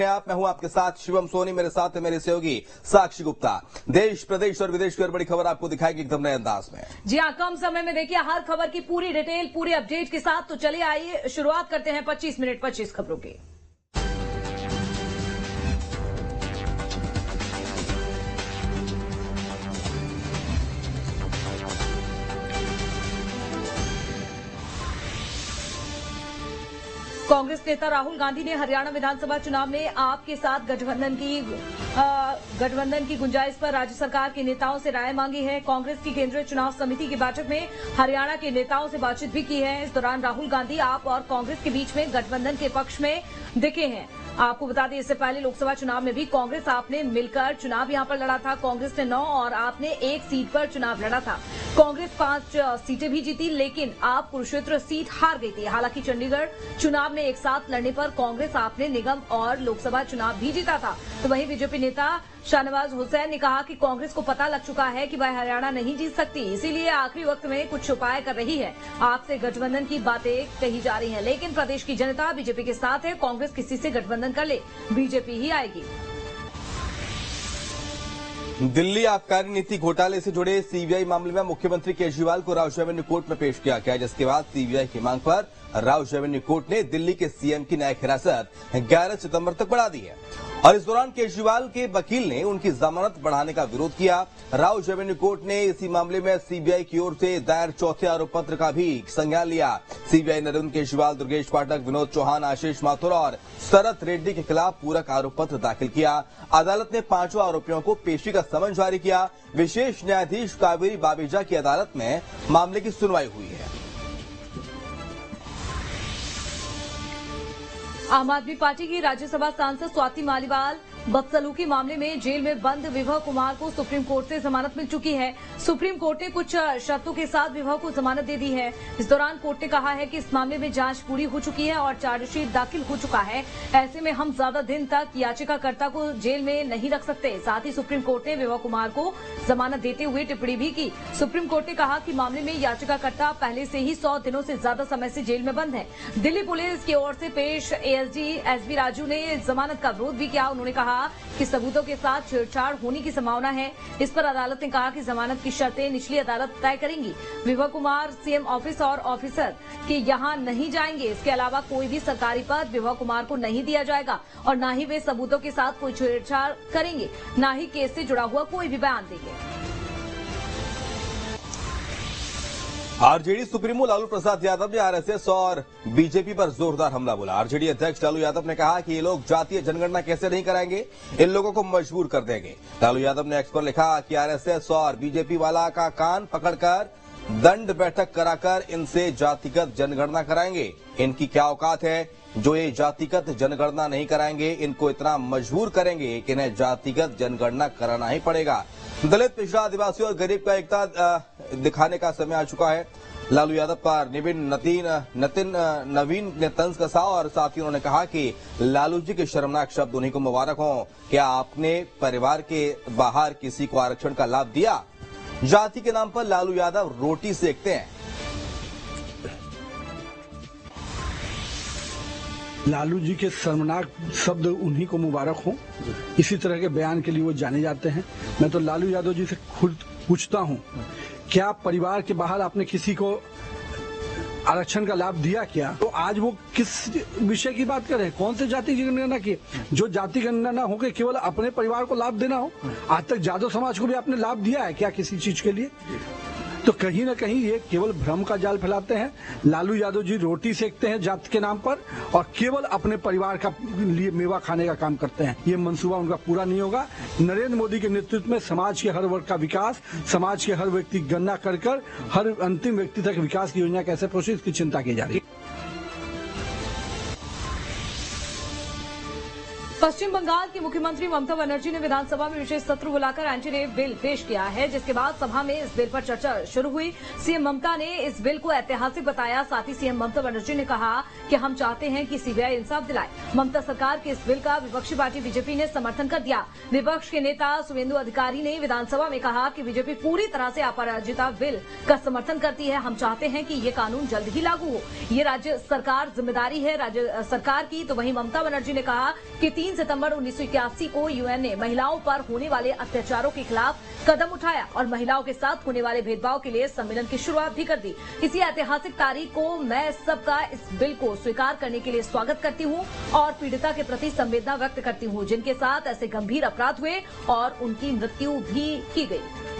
आप मैं हूं आपके साथ शिवम सोनी, मेरे साथ है मेरे सहयोगी साक्षी गुप्ता। देश, प्रदेश और विदेश की और बड़ी खबर आपको दिखाएगी एकदम नए अंदाज में। जी हाँ, कम समय में देखिए हर खबर की पूरी डिटेल, पूरी अपडेट के साथ। तो चलिए आइए शुरुआत करते हैं 25 मिनट 25 खबरों की। कांग्रेस नेता राहुल गांधी ने हरियाणा विधानसभा चुनाव में आप के साथ गठबंधन की गुंजाइश पर राज्य सरकार के नेताओं से राय मांगी है। कांग्रेस की केंद्रीय चुनाव समिति की बैठक में हरियाणा के नेताओं से बातचीत भी की है। इस दौरान राहुल गांधी आप और कांग्रेस के बीच में गठबंधन के पक्ष में दिखे हैं। आपको बता दें, इससे पहले लोकसभा चुनाव में भी कांग्रेस आपने मिलकर चुनाव यहां पर लड़ा था। कांग्रेस ने 9 और आपने 1 सीट पर चुनाव लड़ा था। कांग्रेस 5 सीटें भी जीती, लेकिन आप कुरुक्षेत्र सीट हार गई थी। हालांकि चंडीगढ़ चुनाव में एक साथ लड़ने पर कांग्रेस आपने निगम और लोकसभा चुनाव भी जीता था। तो वहीं बीजेपी नेता शाहनवाज हुसैन ने कहा कि कांग्रेस को पता लग चुका है कि वह हरियाणा नहीं जीत सकती, इसीलिए आखिरी वक्त में कुछ उपाय कर रही है। आपसे गठबंधन की बातें कही जा रही हैं, लेकिन प्रदेश की जनता बीजेपी के साथ है। कांग्रेस किसी से गठबंधन कर ले, बीजेपी ही आएगी। दिल्ली आबकारी नीति घोटाले से जुड़े सीबीआई मामले में मुख्यमंत्री केजरीवाल को राउज एवेन्यू कोर्ट में पेश किया गया, जिसके बाद सीबीआई की मांग पर राउज एवेन्यू कोर्ट ने दिल्ली के सीएम की न्यायिक हिरासत 11 सितंबर तक बढ़ा दी है। और इस दौरान केजरीवाल के वकील ने उनकी जमानत बढ़ाने का विरोध किया। राउज एवेन्यू कोर्ट ने इसी मामले में सीबीआई की ओर से दायर चौथे आरोप पत्र का भी संज्ञान लिया। सीबीआई ने अरविंद केजरीवाल, दुर्गेश पाठक, विनोद चौहान, आशीष माथुर और शरत रेड्डी के खिलाफ पूरक आरोप पत्र दाखिल किया। अदालत ने 5 आरोपियों को पेशी का समन जारी किया। विशेष न्यायाधीश कावेरी बाबेजा की अदालत में मामले की सुनवाई हुई है। आम आदमी पार्टी की राज्यसभा सांसद स्वाति मालीवाल बदसलूकी मामले में जेल में बंद विभव कुमार को सुप्रीम कोर्ट से जमानत मिल चुकी है। सुप्रीम कोर्ट ने कुछ शर्तों के साथ विभव को जमानत दे दी है। इस दौरान कोर्ट ने कहा है कि इस मामले में जांच पूरी हो चुकी है और चार्जशीट दाखिल हो चुका है। ऐसे में हम ज्यादा दिन तक याचिकाकर्ता को जेल में नहीं रख सकते। साथ ही सुप्रीम कोर्ट ने विभव कुमार को जमानत देते हुए टिप्पणी भी की। सुप्रीम कोर्ट ने कहा कि मामले में याचिकाकर्ता पहले से ही 100 दिनों से ज्यादा समय से जेल में बंद है। दिल्ली पुलिस की ओर से पेश एएसडी एसबी राजू ने जमानत का विरोध भी किया। उन्होंने कहा कि सबूतों के साथ छेड़छाड़ होने की संभावना है। इस पर अदालत ने कहा कि जमानत की शर्तें निचली अदालत तय करेंगी। विभव कुमार सीएम ऑफिस और ऑफिसर के यहां नहीं जाएंगे। इसके अलावा कोई भी सरकारी पद विभव कुमार को नहीं दिया जाएगा और न ही वे सबूतों के साथ कोई छेड़छाड़ करेंगे, न ही केस से जुड़ा हुआ कोई भी बयान देंगे। आरजेडी सुप्रीमो लालू प्रसाद यादव ने आरएसएस और बीजेपी पर जोरदार हमला बोला। आरजेडी अध्यक्ष लालू यादव ने कहा कि ये लोग जातीय जनगणना कैसे नहीं कराएंगे, इन लोगों को मजबूर कर देंगे। लालू यादव ने एक्स पर लिखा कि आरएसएस और बीजेपी वाला का कान पकड़कर दंड बैठक कराकर इनसे जातिगत जनगणना कराएंगे। इनकी क्या औकात है जो ये जातिगत जनगणना नहीं कराएंगे। इनको इतना मजबूर करेंगे कि इन्हें जातिगत जनगणना कराना ही पड़ेगा। दलित, पिछड़ा, आदिवासी और गरीब का एकता दिखाने का समय आ चुका है। लालू यादव पर नवीन ने तंज कसा और साथ ही उन्होंने कहा कि लालू जी के शर्मनाक शब्द उन्हीं को मुबारक हों। क्या आपने परिवार के बाहर किसी को आरक्षण का लाभ दिया? जाति के नाम पर लालू यादव रोटी सेकते हैं। लालू जी के शर्मनाक शब्द उन्हीं को मुबारक हो। इसी तरह के बयान के लिए वो जाने जाते हैं। मैं तो लालू यादव जी से खुद पूछता हूं, क्या परिवार के बाहर आपने किसी को आरक्षण का लाभ दिया क्या? तो आज वो किस विषय की बात कर रहे हैं? कौन से जाति की गणना की? जो जाति गणना हो के केवल अपने परिवार को लाभ देना हो। आज तक यादव समाज को भी आपने लाभ दिया है क्या किसी चीज के लिए? तो कहीं ना कहीं ये केवल भ्रम का जाल फैलाते हैं। लालू यादव जी रोटी सेकते हैं जाति के नाम पर और केवल अपने परिवार का लिए मेवा खाने का काम करते हैं। ये मंसूबा उनका पूरा नहीं होगा। नरेंद्र मोदी के नेतृत्व में समाज के हर वर्ग का विकास, समाज के हर व्यक्ति की गणना कर हर अंतिम व्यक्ति तक विकास की योजना कैसे पहुंचे इसकी चिंता की जा रही है। पश्चिम बंगाल की मुख्यमंत्री ममता बनर्जी ने विधानसभा में विशेष सत्र बुलाकर एंटी रेप बिल पेश किया है, जिसके बाद सभा में इस बिल पर चर्चा शुरू हुई। सीएम ममता ने इस बिल को ऐतिहासिक बताया। साथ ही सीएम ममता बनर्जी ने कहा कि हम चाहते हैं कि सीबीआई इंसाफ दिलाए। ममता सरकार के इस बिल का विपक्षी पार्टी बीजेपी ने समर्थन कर दिया। विपक्ष के नेता शुभेंदु अधिकारी ने विधानसभा में कहा कि बीजेपी पूरी तरह से अपराजिता बिल का समर्थन करती है। हम चाहते हैं कि ये कानून जल्द ही लागू हो। ये राज्य सरकार जिम्मेदारी है राज्य सरकार की। तो वहीं ममता बनर्जी ने कहा कि 3 3 सितंबर 1981 को यूएन ने महिलाओं पर होने वाले अत्याचारों के खिलाफ कदम उठाया और महिलाओं के साथ होने वाले भेदभाव के लिए सम्मेलन की शुरुआत भी कर दी। इसी ऐतिहासिक तारीख को मैं सबका इस बिल को स्वीकार करने के लिए स्वागत करती हूं और पीड़िता के प्रति संवेदना व्यक्त करती हूं, जिनके साथ ऐसे गंभीर अपराध हुए और उनकी मृत्यु भी की गई।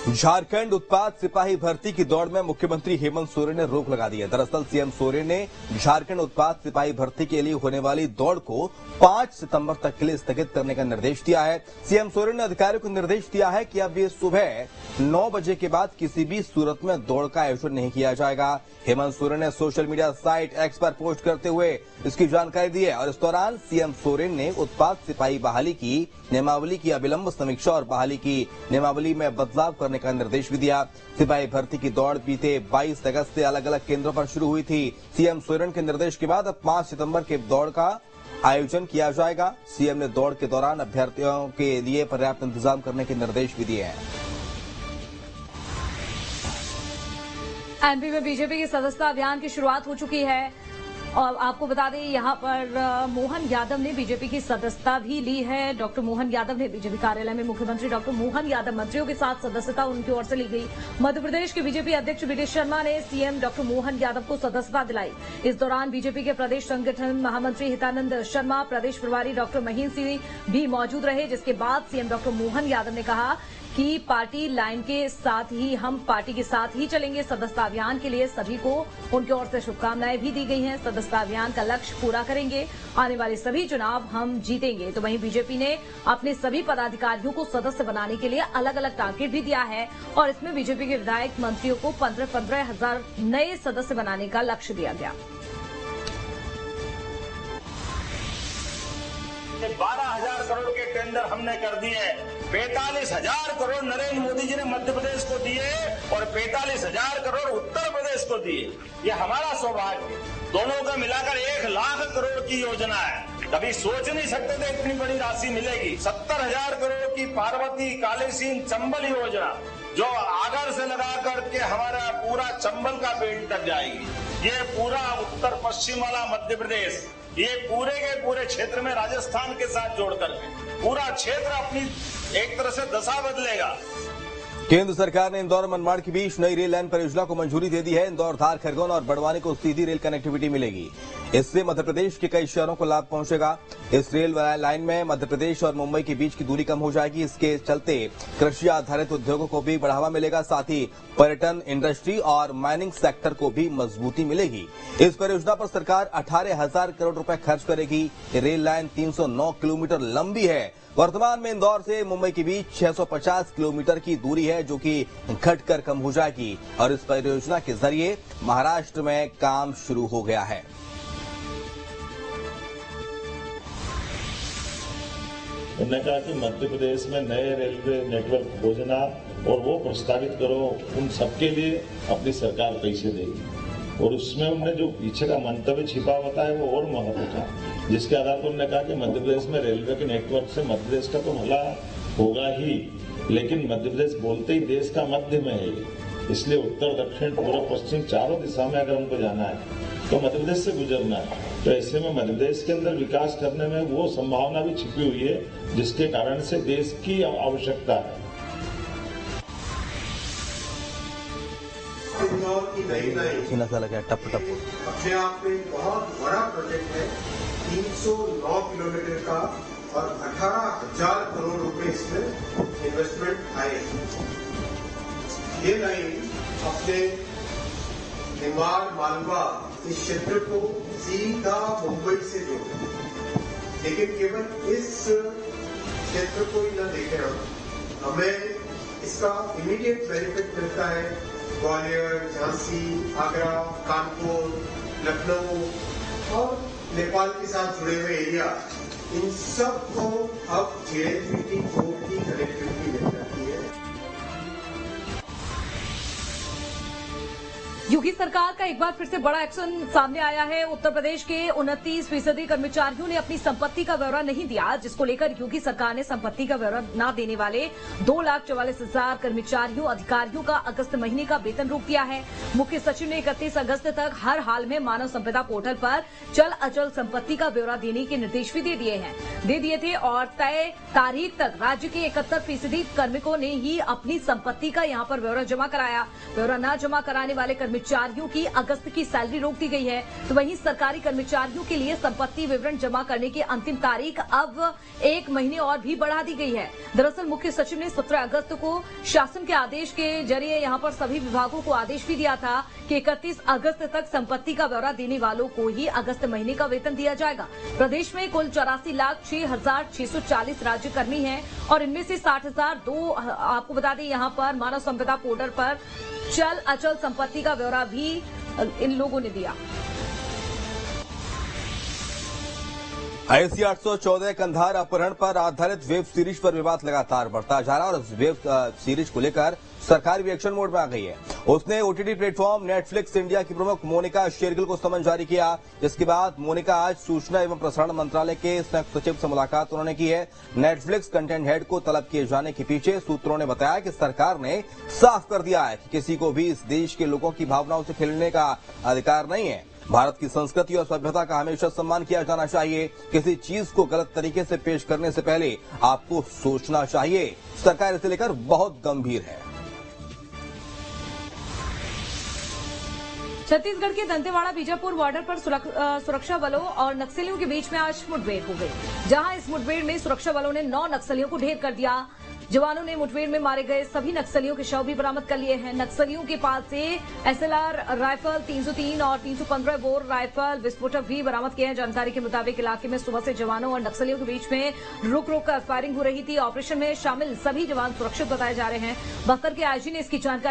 झारखंड उत्पाद सिपाही भर्ती की दौड़ में मुख्यमंत्री हेमंत सोरेन ने रोक लगा दी है। दरअसल सीएम सोरेन ने झारखंड उत्पाद सिपाही भर्ती के लिए होने वाली दौड़ को 5 सितंबर तक के लिए स्थगित करने का निर्देश दिया है। सीएम सोरेन ने अधिकारियों को निर्देश दिया है कि अब ये सुबह 9 बजे के बाद किसी भी सूरत में दौड़ का आयोजन नहीं किया जाएगा। हेमंत सोरेन ने सोशल मीडिया साइट एक्स पर पोस्ट करते हुए इसकी जानकारी दी है और इस दौरान सीएम सोरेन ने उत्पाद सिपाही बहाली की नियमावली की अविलंब समीक्षा और बहाली की नियमावली में बदलाव करने का निर्देश भी दिया। सिपाही भर्ती की दौड़ बीते 22 अगस्त से अलग अलग केंद्रों पर शुरू हुई थी। सीएम सोरेन के निर्देश के बाद अब 5 सितंबर के दौड़ का आयोजन किया जाएगा। सीएम ने दौड़ के दौरान अभ्यर्थियों के लिए पर्याप्त इंतजाम करने के निर्देश भी दिए हैं। एमपी में बीजेपी की सदस्यता अभियान की शुरुआत हो चुकी है और आपको बता दें यहां पर मोहन यादव ने बीजेपी की सदस्यता भी ली है। डॉक्टर मोहन यादव ने बीजेपी कार्यालय में मुख्यमंत्री डॉक्टर मोहन यादव मंत्रियों के साथ सदस्यता उनकी ओर से ली गई। मध्य प्रदेश के बीजेपी अध्यक्ष बीडी शर्मा ने सीएम डॉक्टर मोहन यादव को सदस्यता दिलाई। इस दौरान बीजेपी के प्रदेश संगठन महामंत्री हितानंद शर्मा, प्रदेश प्रभारी डॉक्टर महीन सिंह भी मौजूद रहे, जिसके बाद सीएम डॉक्टर मोहन यादव ने कहा कि पार्टी लाइन के साथ ही हम पार्टी के साथ ही चलेंगे। सदस्यता अभियान के लिए सभी को उनकी ओर से शुभकामनाएं भी दी गई हैं। सदस्यता अभियान का लक्ष्य पूरा करेंगे, आने वाले सभी चुनाव हम जीतेंगे। तो वहीं बीजेपी ने अपने सभी पदाधिकारियों को सदस्य बनाने के लिए अलग अलग टारगेट भी दिया है और इसमें बीजेपी के विधायक मंत्रियों को 15-15 हजार नए सदस्य बनाने का लक्ष्य दिया गया। 12,000 करोड़ के टेंडर हमने कर दिए। 45,000 करोड़ नरेंद्र मोदी जी ने मध्य प्रदेश को दिए और 45,000 करोड़ उत्तर प्रदेश को दिए। ये हमारा सौभाग्य। दोनों का मिलाकर 1 लाख करोड़ की योजना है। कभी सोच नहीं सकते थे इतनी बड़ी राशि मिलेगी। 70,000 करोड़ की पार्वती कालीसीन चंबल योजना जो आगर से लगा करके हमारा पूरा चंबल का बेल्ट तक जाएगी। ये पूरा उत्तर पश्चिम वाला मध्य प्रदेश, ये पूरे के पूरे क्षेत्र में राजस्थान के साथ जोड़ करके पूरा क्षेत्र अपनी एक तरह से दशा बदलेगा। केंद्र सरकार ने इंदौर मनमाड़ के बीच नई रेल लाइन परियोजना को मंजूरी दे दी है। इंदौर, धार, खरगोन और बड़वानी को सीधी रेल कनेक्टिविटी मिलेगी। इससे मध्य प्रदेश के कई शहरों को लाभ पहुंचेगा। इस रेल लाइन में मध्य प्रदेश और मुंबई के बीच की दूरी कम हो जाएगी। इसके चलते कृषि आधारित उद्योगों को भी बढ़ावा मिलेगा, साथ ही पर्यटन, इंडस्ट्री और माइनिंग सेक्टर को भी मजबूती मिलेगी। इस परियोजना पर सरकार 18,000 करोड़ रुपए खर्च करेगी। रेल लाइन 309 किलोमीटर लंबी है। वर्तमान में इंदौर से मुंबई के बीच 650 किलोमीटर की दूरी है, जो कि घटकर कम हो जाएगी और इस परियोजना के जरिए महाराष्ट्र में काम शुरू हो गया है। उन्होंने कहा कि मध्य प्रदेश में नए रेलवे नेटवर्क खोजना और वो प्रस्तावित करो, उन सबके लिए अपनी सरकार पैसे देगी। और उसमें उन्होंने जो पीछे का मंतव्य छिपा होता है वो और महत्व था, जिसके आधार पर उन्होंने कहा कि मध्य प्रदेश में रेलवे के नेटवर्क से मध्य प्रदेश का तो भला होगा ही, लेकिन मध्य प्रदेश बोलते ही देश का मध्य में है, इसलिए उत्तर, दक्षिण, पूर्व, पश्चिम चारों दिशा में अगर उनको जाना है तो मध्य प्रदेश से गुजरना है। तो ऐसे में मध्य प्रदेश के अंदर विकास करने में वो संभावना भी छिपी हुई है, जिसके कारण से देश की आवश्यकता है। इंदौर की नई लाइन अपने आप में बहुत बड़ा प्रोजेक्ट है। 309 किलोमीटर का और 18,000 करोड़ रुपए इसमें इन्वेस्टमेंट आए। ये लाइन अपने निमाड़, मालवा इस क्षेत्र को सीधा मुंबई से जोड़े, लेकिन केवल इस क्षेत्र को ही न देखें हमें इसका इमीडिएट बेनिफिट मिलता है ग्वालियर, झांसी, आगरा, कानपुर, लखनऊ और नेपाल के साथ जुड़े हुए एरिया, इन सब को अब JNPT पोर्ट की कनेक्टिविटी मिल जाती है। योगी सरकार का एक बार फिर से बड़ा एक्शन सामने आया है। उत्तर प्रदेश के 29% कर्मचारियों ने अपनी संपत्ति का ब्यौरा नहीं दिया, जिसको लेकर योगी सरकार ने संपत्ति का ब्यौरा न देने वाले 2,44,000 कर्मचारियों अधिकारियों का अगस्त महीने का वेतन रोक दिया है। मुख्य सचिव ने 31 अगस्त तक हर हाल में मानव संपदा पोर्टल पर चल अचल संपत्ति का ब्यौरा देने के निर्देश भी दे दिए थे और तय तारीख तक राज्य के 71% कार्मिकों ने ही अपनी संपत्ति का यहां पर ब्यौरा जमा कराया। ब्यौरा न जमा कराने वाले कर्मचारियों की अगस्त की सैलरी रोक दी गई है, तो वहीं सरकारी कर्मचारियों के लिए संपत्ति विवरण जमा करने की अंतिम तारीख अब 1 महीने और भी बढ़ा दी गई है। दरअसल मुख्य सचिव ने 17 अगस्त को शासन के आदेश के जरिए यहां पर सभी विभागों को आदेश भी दिया था कि 31 अगस्त तक संपत्ति का ब्यौरा देने वालों को ही अगस्त महीने का वेतन दिया जाएगा। प्रदेश में कुल 84,06,640 राज्यकर्मी हैं और इनमें से 60,002 आपको बता दें यहां पर मानव संपदा पोर्टल पर चल अचल संपत्ति का ब्यौरा भी इन लोगों ने दिया। IAC 814 कंधार अपहरण पर आधारित वेब सीरीज पर विवाद लगातार बढ़ता जा रहा है और इस वेब सीरीज को लेकर सरकार भी एक्शन मोड में आ गई है। उसने OTT प्लेटफॉर्म नेटफ्लिक्स इंडिया की प्रमुख मोनिका शेरगिल को समन जारी किया, जिसके बाद मोनिका आज सूचना एवं प्रसारण मंत्रालय के संयुक्त सचिव से मुलाकात उन्होंने की है। नेटफ्लिक्स कंटेंट हेड को तलब किए जाने के पीछे सूत्रों ने बताया कि सरकार ने साफ कर दिया है कि किसी को भी इस देश के लोगों की भावनाओं से खेलने का अधिकार नहीं है। भारत की संस्कृति और सभ्यता का हमेशा सम्मान किया जाना चाहिए। किसी चीज को गलत तरीके से पेश करने से पहले आपको सोचना चाहिए। सरकार इसे लेकर बहुत गंभीर है। छत्तीसगढ़ के दंतेवाड़ा बीजापुर बॉर्डर पर सुरक्षा बलों और नक्सलियों के बीच में आज मुठभेड़ हो गई, जहां इस मुठभेड़ में सुरक्षा बलों ने 9 नक्सलियों को ढेर कर दिया। जवानों ने मुठभेड़ में मारे गए सभी नक्सलियों के शव भी बरामद कर लिए हैं। नक्सलियों के पास से SLR राइफल 303 और 315 बोर राइफल विस्फोटक भी बरामद किए हैं। जानकारी के मुताबिक इलाके में सुबह से जवानों और नक्सलियों के बीच में रुक कर फायरिंग हो रही थी। ऑपरेशन में शामिल सभी जवान सुरक्षित बताए जा रहे हैं। बस्तर के आईजी ने इसकी जानकारी